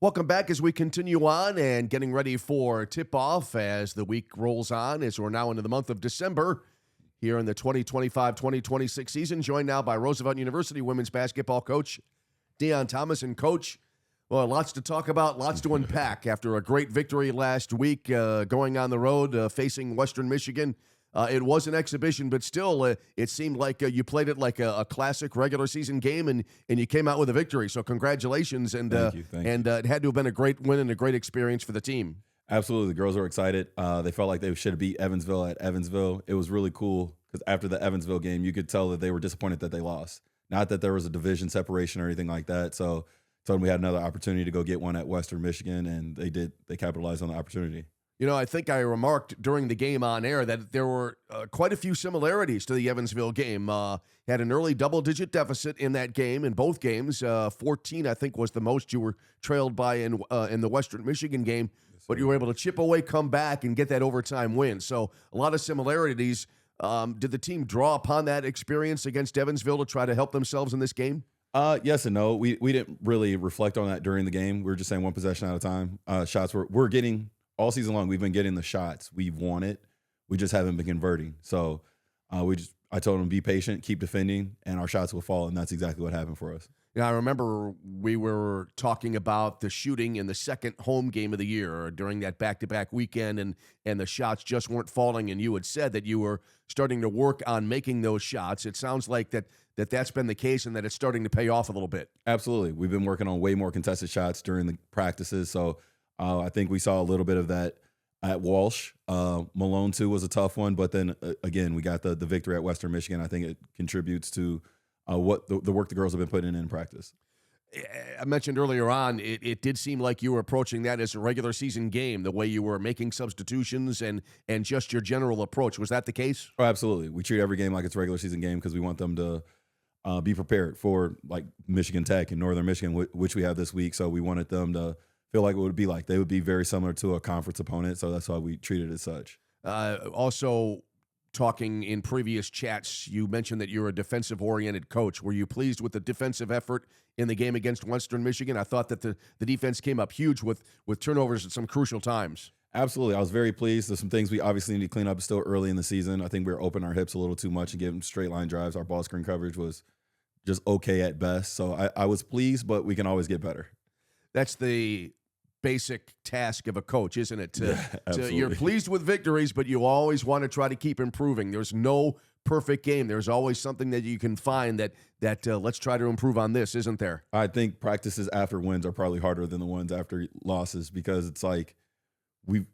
Welcome back as we continue on and getting ready for tip-off as the week rolls on, as we're now into the month of December here in the 2025-2026 season. Joined now by Roosevelt University women's basketball coach Deon Thomas. And Coach, well, lots to talk about, lots to unpack after a great victory last week going on the road facing Western Michigan. It was an exhibition, but still, it seemed like you played it like a classic regular season game, and you came out with a victory. So congratulations, and Thank you. it had to have been a great win and a great experience for the team. Absolutely. The girls were excited. They felt like they should have beat Evansville at Evansville. It was really cool because after the Evansville game, you could tell that they were disappointed that they lost. Not that there was a division separation or anything like that. So told them we had another opportunity to go get one at Western Michigan, and they did. They capitalized on the opportunity. You know, I think I remarked during the game on air that there were quite a few similarities to the Evansville game. Had an early double-digit deficit in that game, in both games. 14, I think, was the most you were trailed by in the Western Michigan game. Yes, but you were able to chip away, come back, and get that overtime win. So a lot of similarities. Did the team draw upon that experience against Evansville to try to help themselves in this game? Yes and no. We didn't really reflect on that during the game. We were just saying one possession at a time. Shots we're getting – all season long, we've been getting the shots we've wanted. We just haven't been converting. So I told them, be patient, keep defending, and our shots will fall, and that's exactly what happened for us. Yeah, I remember we were talking about the shooting in the second home game of the year during that back-to-back weekend, and the shots just weren't falling, and you had said that you were starting to work on making those shots. It sounds like that's been the case and that it's starting to pay off a little bit. Absolutely. We've been working on way more contested shots during the practices, so I think we saw a little bit of that at Walsh. Malone, too, was a tough one. But then, again, we got the victory at Western Michigan. I think it contributes to what the work the girls have been putting in practice. I mentioned earlier on, it did seem like you were approaching that as a regular season game, the way you were making substitutions and just your general approach. Was that the case? Oh, absolutely. We treat every game like it's a regular season game because we want them to be prepared for, like, Michigan Tech and Northern Michigan, which we have this week. So we wanted them to feel like it would be like. They would be very similar to a conference opponent, so that's why we treat it as such. Also, talking in previous chats, you mentioned that you're a defensive-oriented coach. Were you pleased with the defensive effort in the game against Western Michigan? I thought that the defense came up huge with turnovers at some crucial times. Absolutely. I was very pleased. There's some things we obviously need to clean up still early in the season. I think we were opening our hips a little too much and giving straight line drives. Our ball screen coverage was just okay at best. So I was pleased, but we can always get better. That's the basic task of a coach, isn't it? Absolutely. You're pleased with victories, but you always want to try to keep improving. There's no perfect game. There's always something that you can find that let's try to improve on this, isn't there? I think practices after wins are probably harder than the ones after losses because it's like you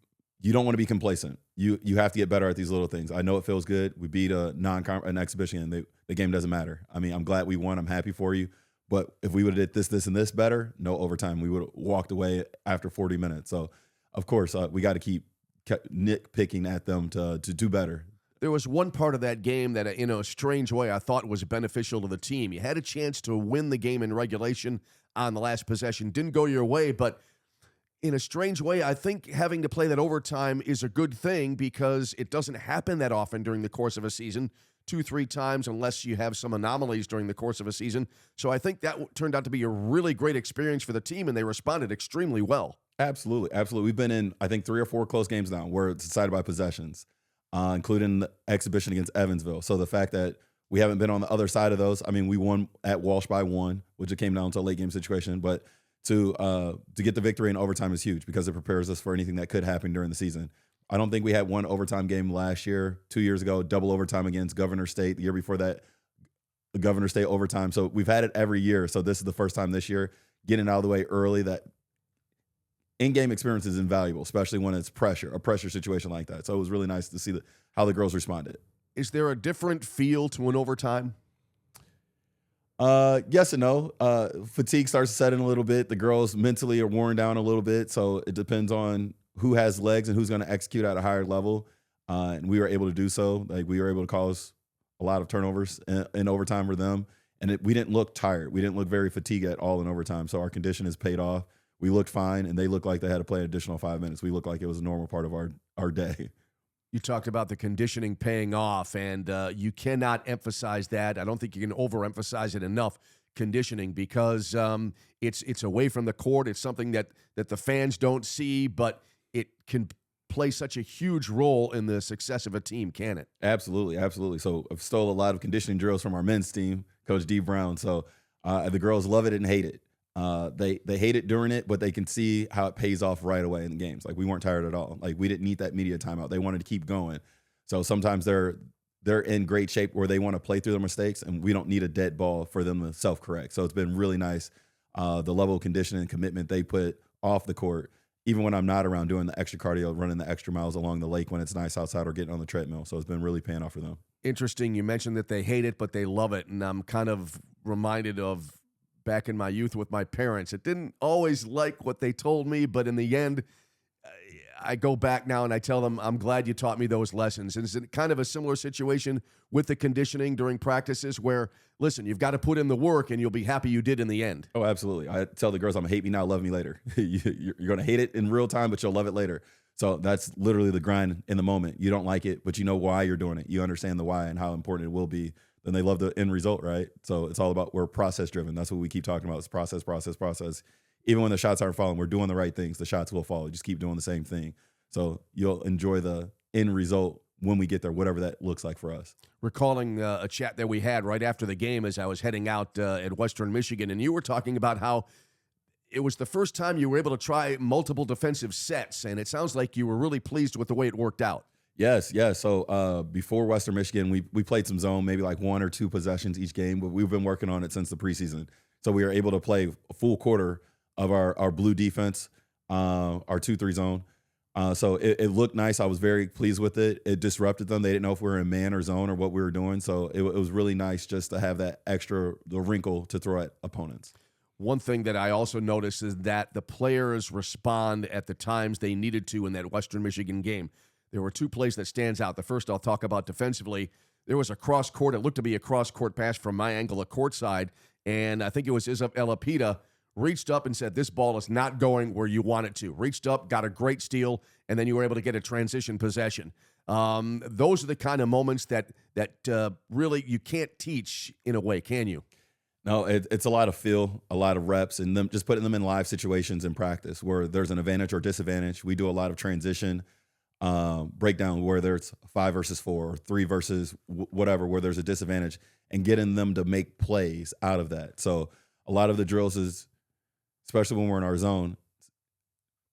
don't want to be complacent. You have to get better at these little things. I know it feels good. We beat an exhibition, and the game doesn't matter. I mean, I'm glad we won. I'm happy for you. But if we would have did this, and this better, no overtime. We would have walked away after 40 minutes. So, of course, we got to keep nitpicking at them to do better. There was one part of that game that, in a strange way, I thought was beneficial to the team. You had a chance to win the game in regulation on the last possession. Didn't go your way, but in a strange way, I think having to play that overtime is a good thing because it doesn't happen that often during the course of a season. 2-3 times unless you have some anomalies during the course of a season. So I think that turned out to be a really great experience for the team, and they responded extremely well. Absolutely. We've been in, I think, 3 or 4 close games now where it's decided by possessions, including the exhibition against Evansville. So the fact that we haven't been on the other side of those, I mean, we won at Walsh by 1, which it came down to a late game situation, but to get the victory in overtime is huge because it prepares us for anything that could happen during the season. I don't think we had one overtime game last year, 2 years ago, double overtime against Governor State. The year before that, the Governor State overtime. So we've had it every year. So this is the first time this year, getting it out of the way early. That in-game experience is invaluable, especially when it's a pressure situation like that. So it was really nice to see how the girls responded. Is there a different feel to an overtime? Yes and no. Fatigue starts to set in a little bit. The girls mentally are worn down a little bit. So it depends on who has legs and who's going to execute at a higher level. And we were able to do so. Like, we were able to cause a lot of turnovers in overtime for them. And we didn't look tired. We didn't look very fatigued at all in overtime. So our condition has paid off. We looked fine, and they looked like they had to play an additional 5 minutes. We looked like it was a normal part of our day. You talked about the conditioning paying off, and you cannot emphasize that. I don't think you can overemphasize it enough. conditioning because it's away from the court. It's something that the fans don't see, but it can play such a huge role in the success of a team, can it? Absolutely, absolutely. So I've stole a lot of conditioning drills from our men's team, Coach D Brown. So the girls love it and hate it. They hate it during it, but they can see how it pays off right away in the games. Like we weren't tired at all. Like we didn't need that media timeout. They wanted to keep going. So sometimes they're in great shape where they want to play through their mistakes, and we don't need a dead ball for them to self-correct. So it's been really nice. The level of conditioning and commitment they put off the court, even when I'm not around doing the extra cardio, running the extra miles along the lake when it's nice outside or getting on the treadmill. So it's been really paying off for them. Interesting. You mentioned that they hate it, but they love it. And I'm kind of reminded of back in my youth with my parents. It didn't always like what they told me, but in the end, I go back now and I tell them, I'm glad you taught me those lessons. And it's kind of a similar situation with the conditioning during practices where, listen, you've got to put in the work and you'll be happy you did in the end. Oh, absolutely. I tell the girls, I'm going to hate me now, love me later. You're going to hate it in real time, but you'll love it later. So that's literally the grind in the moment. You don't like it, but you know why you're doing it. You understand the why and how important it will be. Then they love the end result, right? So it's all about, we're process driven. That's what we keep talking about. It's process, process, process. Even when the shots aren't falling, we're doing the right things. The shots will fall. Just keep doing the same thing. So you'll enjoy the end result when we get there, whatever that looks like for us. Recalling a chat that we had right after the game as I was heading out at Western Michigan, and you were talking about how it was the first time you were able to try multiple defensive sets, and it sounds like you were really pleased with the way it worked out. Yes. So before Western Michigan, we played some zone, maybe like 1 or 2 possessions each game, but we've been working on it since the preseason. So we were able to play a full quarter of our blue defense, our 2-3 zone. So it looked nice. I was very pleased with it. It disrupted them. They didn't know if we were in man or zone or what we were doing. So it was really nice just to have that the wrinkle to throw at opponents. One thing that I also noticed is that the players respond at the times they needed to in that Western Michigan game. There were 2 plays that stands out. The first I'll talk about defensively. There was a cross-court. It looked to be a cross-court pass from my angle of courtside, and I think it was Izab Elapida reached up and said, this ball is not going where you want it to. Reached up, got a great steal, and then you were able to get a transition possession. Those are the kind of moments that really you can't teach in a way, can you? No, it's a lot of feel, a lot of reps, and them just putting them in live situations in practice where there's an advantage or disadvantage. We do a lot of transition breakdown, whether it's 5 versus 4 or 3 versus whatever, where there's a disadvantage, and getting them to make plays out of that. So a lot of the drills is, especially when we're in our zone,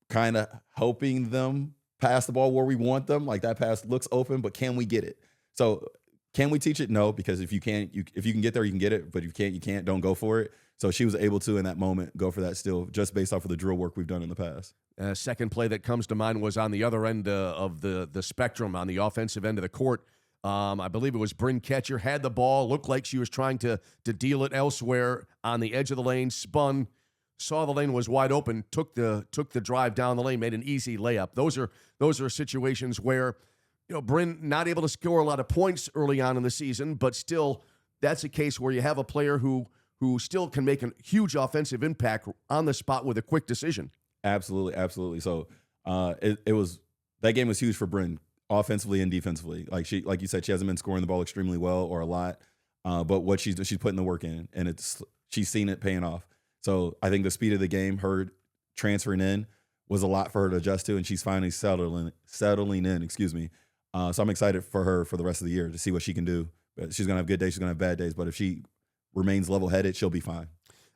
kind of helping them pass the ball where we want them. Like that pass looks open, but can we get it? So can we teach it? No, because if you can get there, you can get it. But if you can't, you can't. Don't go for it. So she was able to, in that moment, go for that steal just based off of the drill work we've done in the past. Second play that comes to mind was on the other end of the spectrum, on the offensive end of the court. I believe it was Bryn Ketcher, had the ball, looked like she was trying to deal it elsewhere on the edge of the lane, spun, saw the lane was wide open, took the drive down the lane, made an easy layup. Those are situations where, Bryn not able to score a lot of points early on in the season, but still that's a case where you have a player who still can make a huge offensive impact on the spot with a quick decision. Absolutely. So it was, that game was huge for Bryn, offensively and defensively. Like you said, she hasn't been scoring the ball extremely well or a lot, but what she's putting the work in, and she's seen it paying off. So I think the speed of the game, her transferring in, was a lot for her to adjust to, and she's finally settling in. So I'm excited for her for the rest of the year to see what she can do. She's gonna have good days, she's gonna have bad days, but if she remains level-headed, she'll be fine.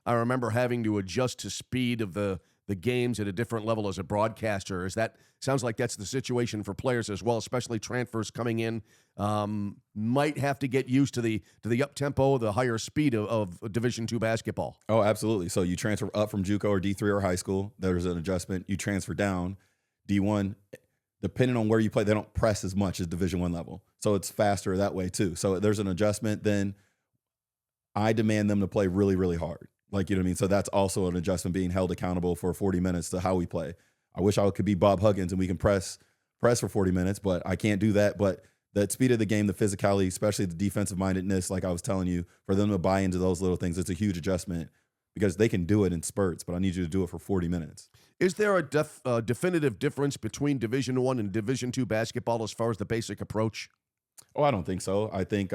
I remember having to adjust to speed of the games at a different level as a broadcaster. Sounds like that's the situation for players as well, especially transfers coming in. Might have to get used to the up tempo, the higher speed of Division II basketball. Oh, absolutely. So you transfer up from JUCO or D3 or high school, there's an adjustment. You transfer down D1, depending on where you play, they don't press as much as Division I level. So it's faster that way too. So there's an adjustment. Then I demand them to play really, really hard. Like, you know what I mean? So that's also an adjustment, being held accountable for 40 minutes to how we play. I wish I could be Bob Huggins and we can press for 40 minutes, but I can't do that. But the speed of the game, the physicality, especially the defensive mindedness, like I was telling you, for them to buy into those little things, it's a huge adjustment because they can do it in spurts, but I need you to do it for 40 minutes. Is there a definitive difference between Division I and Division II basketball as far as the basic approach? Oh, I don't think so. I think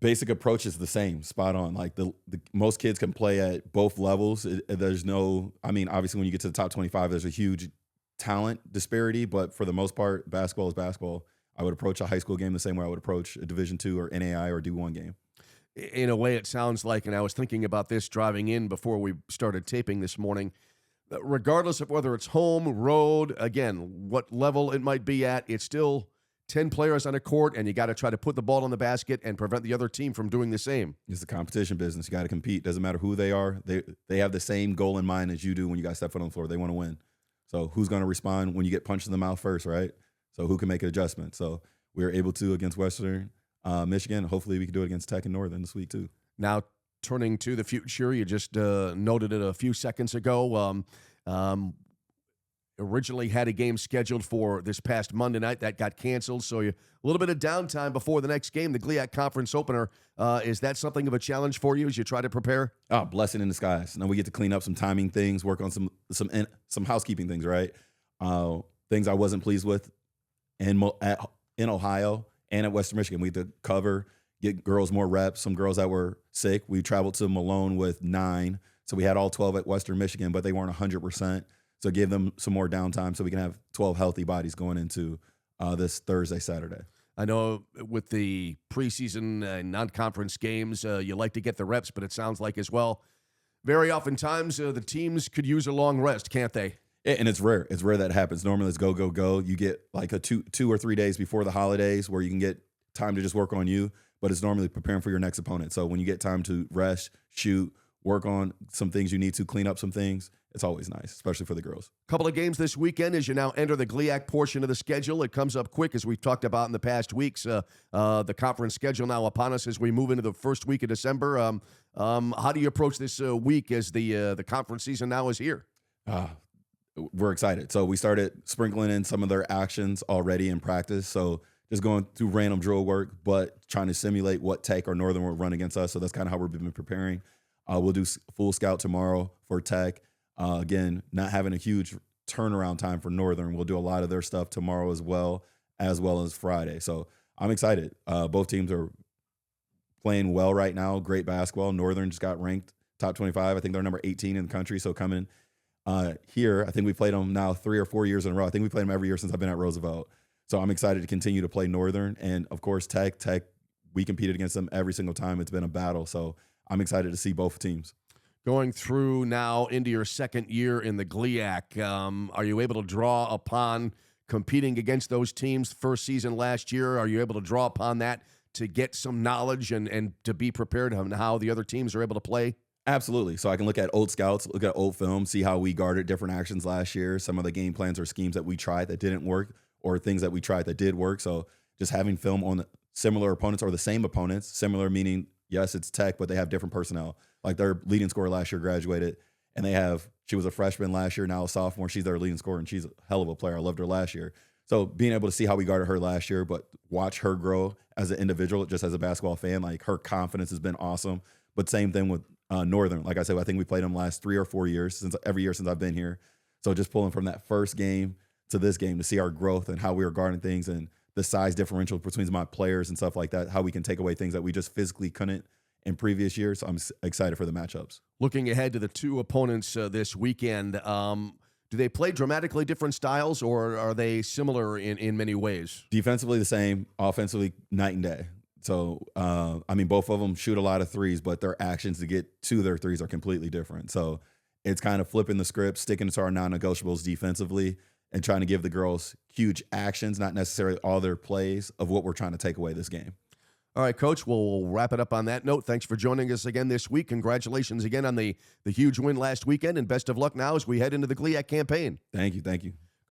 basic approach is the same, spot on. Like the most kids can play at both levels. There's no, I mean, obviously when you get to the top 25, there's a huge talent disparity, but for the most part, basketball is basketball. I would approach a high school game the same way I would approach a Division II or NAI or D1 game. In a way, it sounds like, and I was thinking about this driving in before we started taping this morning, regardless of whether it's home, road, again, what level it might be at, it's still 10 players on a court, and you got to try to put the ball in the basket and prevent the other team from doing the same. It's a competition business. You got to compete. Doesn't matter who they are. They have the same goal in mind as you do when you got to step foot on the floor. They want to win. So who's going to respond when you get punched in the mouth first, right? So who can make an adjustment? So we were able to against Western Michigan. Hopefully we can do it against Tech and Northern this week too. Now, turning to the future, you just noted it a few seconds ago. Originally had a game scheduled for this past Monday night. That got canceled, so a little bit of downtime before the next game, the GLIAC Conference opener. Is that something of a challenge for you as you try to prepare? Oh, blessing in disguise. Now we get to clean up some timing things, work on some housekeeping things, right? Things I wasn't pleased with in Ohio and at Western Michigan. We had to cover, get girls more reps, some girls that were sick. We traveled to Malone with 9, so we had all 12 at Western Michigan, but they weren't 100%. So give them some more downtime so we can have 12 healthy bodies going into this Thursday, Saturday. I know with the preseason non-conference games, you like to get the reps, but it sounds like as well, very oftentimes the teams could use a long rest, can't they? Yeah, and it's rare. It's rare that happens. Normally it's go, go, go. You get like a two or 3 days before the holidays where you can get time to just work on you, but it's normally preparing for your next opponent. So when you get time to rest, shoot, work on some things you need to, clean up some things, it's always nice, especially for the girls. Couple of games this weekend as you now enter the GLIAC portion of the schedule. It comes up quick, as we've talked about in the past weeks. The conference schedule now upon us as we move into the first week of December. How do you approach this week as the conference season now is here? We're excited. So we started sprinkling in some of their actions already in practice. So just going through random drill work, but trying to simulate what Tech or Northern will run against us. So that's kind of how we've been preparing. We'll do full scout tomorrow for Tech. Again, not having a huge turnaround time for Northern. We'll do a lot of their stuff tomorrow as well as Friday. So I'm excited. Both teams are playing well right now. Great basketball. Northern just got ranked top 25. I think they're number 18 in the country. So coming here, I think we played them now 3 or 4 years in a row. I think we played them every year since I've been at Roosevelt. So I'm excited to continue to play Northern. And, of course, Tech, we competed against them every single time. It's been a battle. So I'm excited to see both teams. Going through now into your second year in the GLIAC, are you able to draw upon competing against those teams first season last year? Are you able to draw upon that to get some knowledge and to be prepared on how the other teams are able to play? Absolutely. So I can look at old scouts, look at old film, see how we guarded different actions last year, some of the game plans or schemes that we tried that didn't work or things that we tried that did work. So just having film on similar opponents or the same opponents, similar meaning, yes, it's Tech, but they have different personnel. Like their leading scorer last year graduated, and she was a freshman last year, now a sophomore. She's their leading scorer, and she's a hell of a player. I loved her last year. So being able to see how we guarded her last year, but watch her grow as an individual, just as a basketball fan, like her confidence has been awesome. But same thing with Northern. Like I said, I think we played them last 3 or 4 years, every year since I've been here. So just pulling from that first game to this game to see our growth and how we were guarding things and the size differential between my players and stuff like that, how we can take away things that we just physically couldn't in previous years. So I'm excited for the matchups. Looking ahead to the two opponents this weekend, do they play dramatically different styles, or are they similar in many ways? Defensively the same, offensively night and day. So, both of them shoot a lot of threes, but their actions to get to their threes are completely different. So it's kind of flipping the script, sticking to our non-negotiables defensively, and trying to give the girls huge actions, not necessarily all their plays of what we're trying to take away this game. All right, Coach, we'll wrap it up on that note. Thanks for joining us again this week. Congratulations again on the huge win last weekend, and best of luck now as we head into the GLIAC campaign. Thank you.